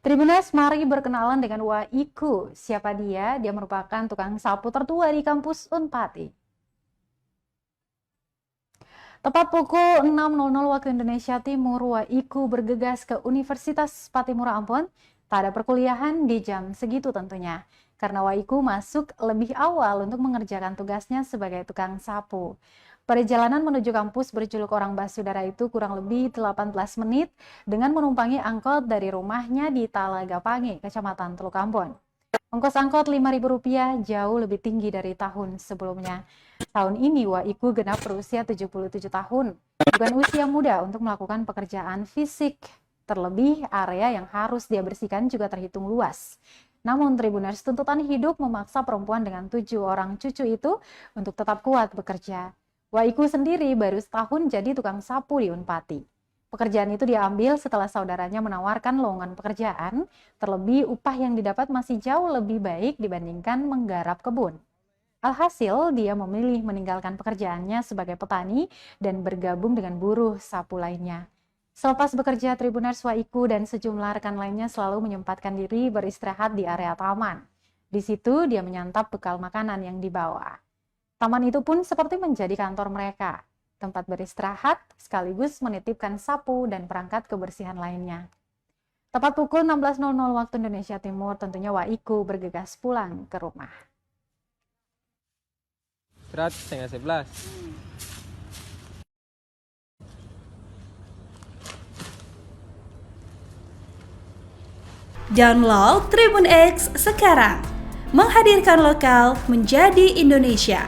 Tribuners, mari berkenalan dengan Waiku. Siapa dia? Dia merupakan tukang sapu tertua di kampus Unpati. Tepat pukul 6.00 waktu Indonesia Timur, Waiku bergegas ke Universitas Patimura Ambon. Tak ada perkuliahan di jam segitu tentunya, karena Waiku masuk lebih awal untuk mengerjakan tugasnya sebagai tukang sapu. Perjalanan menuju kampus berjuluk Orang Basudara itu kurang lebih 18 menit dengan menumpangi angkot dari rumahnya di Talagapangi, Kecamatan Teluk Ambon. Ongkos angkot Rp5.000 jauh lebih tinggi dari tahun sebelumnya. Tahun ini Waiku genap berusia 77 tahun. Bukan usia muda untuk melakukan pekerjaan fisik. Terlebih area yang harus dia bersihkan juga terhitung luas. Namun Tribuners, tuntutan hidup memaksa perempuan dengan 7 orang cucu itu untuk tetap kuat bekerja. Waiku sendiri baru setahun jadi tukang sapu di Unpati. Pekerjaan itu diambil setelah saudaranya menawarkan lowongan pekerjaan, terlebih upah yang didapat masih jauh lebih baik dibandingkan menggarap kebun. Alhasil, dia memilih meninggalkan pekerjaannya sebagai petani dan bergabung dengan buruh sapu lainnya. Selepas bekerja, Tribuners, Waiku dan sejumlah rekan lainnya selalu menyempatkan diri beristirahat di area taman. Di situ, dia menyantap bekal makanan yang dibawa. Taman itu pun seperti menjadi kantor mereka, tempat beristirahat sekaligus menitipkan sapu dan perangkat kebersihan lainnya. Tepat pukul 16.00 waktu Indonesia Timur, tentunya Waiku bergegas pulang ke rumah. Berat setengah 11. Download Tribun X sekarang, menghadirkan lokal menjadi Indonesia.